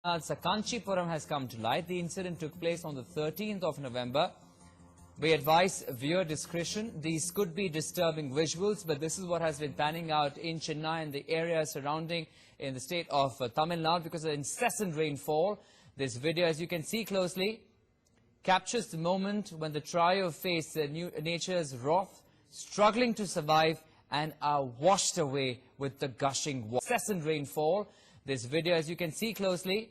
Kanchipuram has come to light. The incident took place on the 13th of November. We advise viewer discretion. These could be disturbing visuals, but this is what has been panning out in Chennai and the area surrounding in the state of Tamil Nadu because of incessant rainfall. This video, as you can see closely, captures the moment when the trio face nature's wrath, struggling to survive and are washed away with the gushing water. Incessant rainfall. This video, as you can see closely,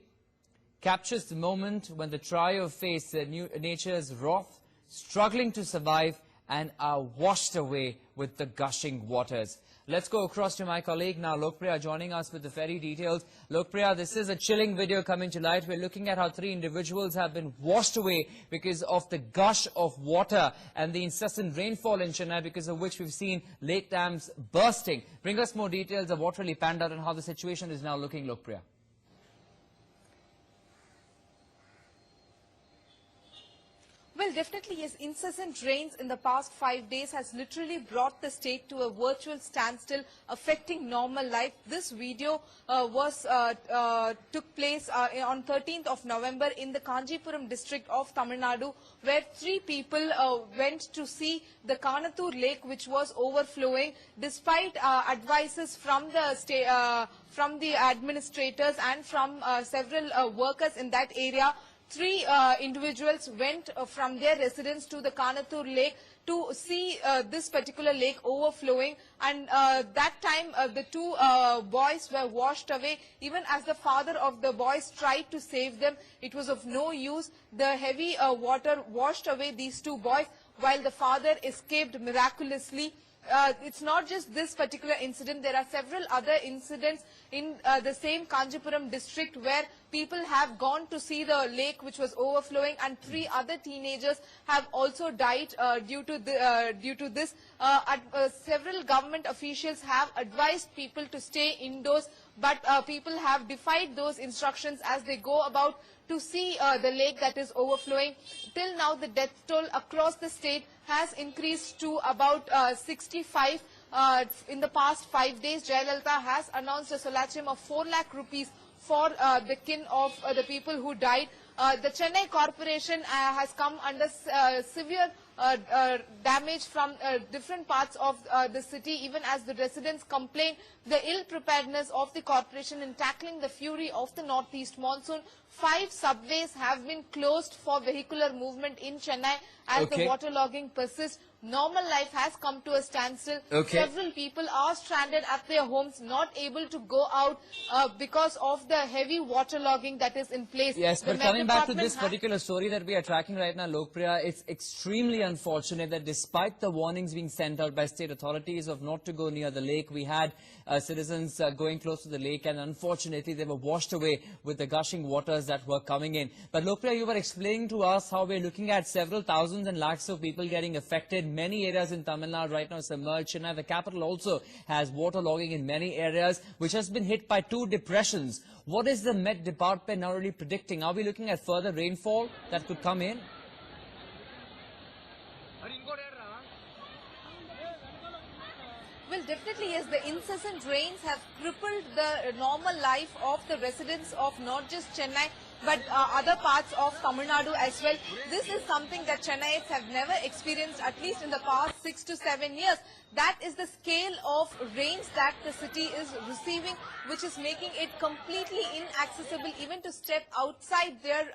captures the moment when the trio face nature's wrath, struggling to survive and are washed away with the gushing waters. Let's go across to my colleague now, Lokpriya, joining us with the very details. Lokpriya, this is a chilling video coming to light. We're looking at how 3 individuals have been washed away because of the gush of water and the incessant rainfall in Chennai, because of which we've seen lake dams bursting. Bring us more details of what really panned out and how the situation is now looking, Lokpriya. Well, definitely, yes. Incessant rains in the past 5 days has literally brought the state to a virtual standstill, affecting normal life. This video took place on 13th of November in the Kanchipuram district of Tamil Nadu, where 3 people went to see the Kanathur lake, which was overflowing, despite advices from the administrators and from several workers in that area. 3 individuals went from their residence to the Kanathur lake to see this particular lake overflowing, and that time the 2 boys were washed away. Even as the father of the boys tried to save them, it was of no use. The heavy water washed away these 2 boys, while the father escaped miraculously. It's not just this particular incident. There are several other incidents in the same Kanchipuram district where people have gone to see the lake which was overflowing, and 3 other teenagers have also died due to this. Several government officials have advised people to stay indoors, but people have defied those instructions as they go about to see the lake that is overflowing. Till now, the death toll across the state has increased to about 65. In the past 5 days, Jayalalitha has announced a solatium of 4 lakh rupees for the kin of the people who died. The Chennai Corporation has come under severe damage from different parts of the city, even as the residents complain the ill preparedness of the corporation in tackling the fury of the northeast monsoon. 5 subways have been closed for vehicular movement in Chennai as the waterlogging persists. Normal life has come to a standstill. Several people are stranded at their homes, not able to go out because of the heavy waterlogging that is in place. Yes, but coming back to this particular story that we are tracking right now, Lokpriya, it's extremely unfortunate that despite the warnings being sent out by state authorities of not to go near the lake, we had citizens going close to the lake, and unfortunately they were washed away with the gushing waters that were coming in. But Lokpriya, you were explaining to us how we're looking at several thousands and lakhs of people getting affected. Many areas in Tamil Nadu right now submerged. Chennai, the capital, also has waterlogging in many areas, which has been hit by 2 depressions. What is the Met Department now really predicting? Are we looking at further rainfall that could come in? Well, definitely, yes. The incessant rains have crippled the normal life of the residents of not just Chennai, but other parts of Tamil Nadu as well. This is something that Chennaites have never experienced, at least in the past 6 to 7 years. That is the scale of rains that the city is receiving, which is making it completely inaccessible even to step outside their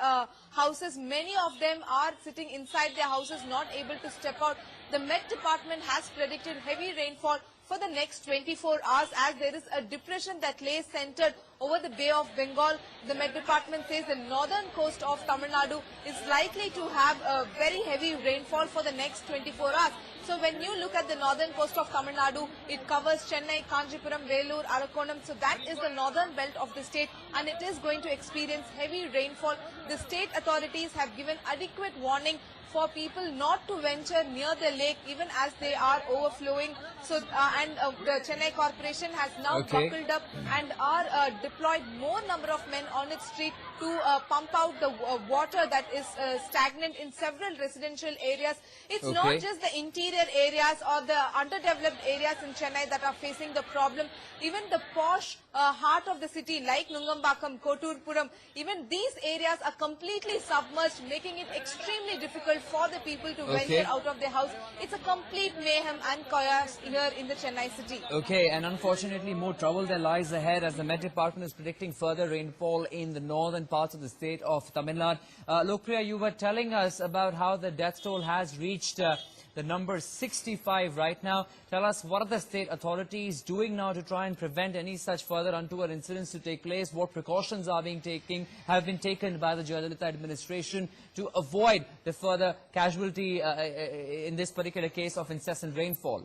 houses. Many of them are sitting inside their houses, not able to step out. The Met Department has predicted heavy rainfall for the next 24 hours as there is a depression that lays centered over the Bay of Bengal. The Met Department says the northern coast of Tamil Nadu is likely to have a very heavy rainfall for the next 24 hours. So when you look at the northern coast of Tamil Nadu, it covers Chennai, Kanchipuram, Vellore, Arakkonam. So that is the northern belt of the state, and it is going to experience heavy rainfall. The state authorities have given adequate warning for people not to venture near the lake even as they are overflowing. So, the Chennai Corporation has now buckled up and are deployed more number of men on its street to pump out the water that is stagnant in several residential areas. It's not just the interior areas or the underdeveloped areas in Chennai that are facing the problem. Even the posh heart of the city like Nungambakam, Koturpuram, even these areas are completely submerged, making it extremely difficult for the people to venture out of their house. It's a complete mayhem and chaos here in the Chennai city. Okay, and unfortunately more trouble that lies ahead as the Met Department is predicting further rainfall in the northern parts of the state of Tamil Nadu. Lokpriya, you were telling us about how the death toll has reached the number 65 right now. Tell us, what are the state authorities doing now to try and prevent any such further untoward incidents to take place? What precautions have been taken by the Jayalalitha administration to avoid the further casualty in this particular case of incessant rainfall?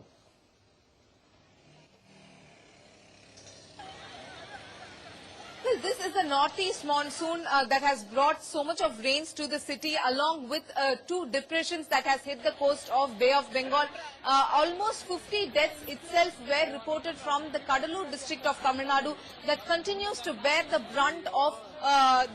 This is the northeast monsoon that has brought so much of rains to the city, along with two depressions that has hit the coast of Bay of Bengal. Almost 50 deaths itself were reported from the Kadalur district of Tamil Nadu that continues to bear the brunt of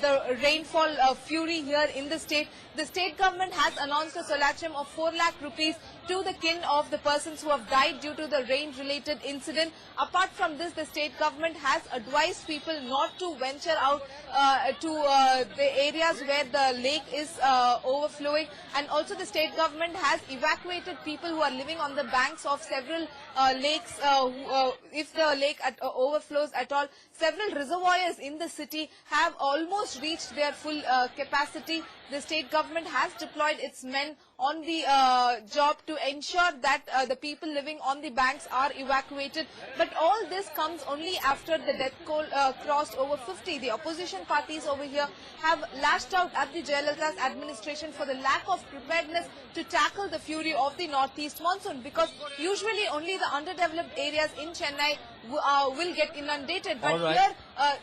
the rainfall fury here in the state. The state government has announced a solachem of 4 lakh rupees to the kin of the persons who have died due to the rain-related incident. Apart from this, the state government has advised people not to venture out to the areas where the lake is overflowing, and also the state government has evacuated people who are living on the banks of several lakes if the lake overflows at all. Several reservoirs in the city have almost reached their full capacity. The state government has deployed its men on the job to ensure that the people living on the banks are evacuated. But all this comes only after the death toll crossed over 50. The opposition parties over here have lashed out at the Jayalalitha's administration for the lack of preparedness to tackle the fury of the northeast monsoon, because usually only the underdeveloped areas in Chennai will get inundated. But here,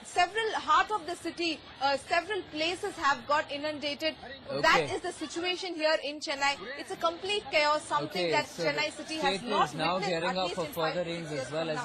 several heart of the city, several places have got inundated. That is the situation here in Chennai. It's a complete chaos, something that Chennai city has not witnessed, now gearing at up least for in further 5-6 rains years as well from as now.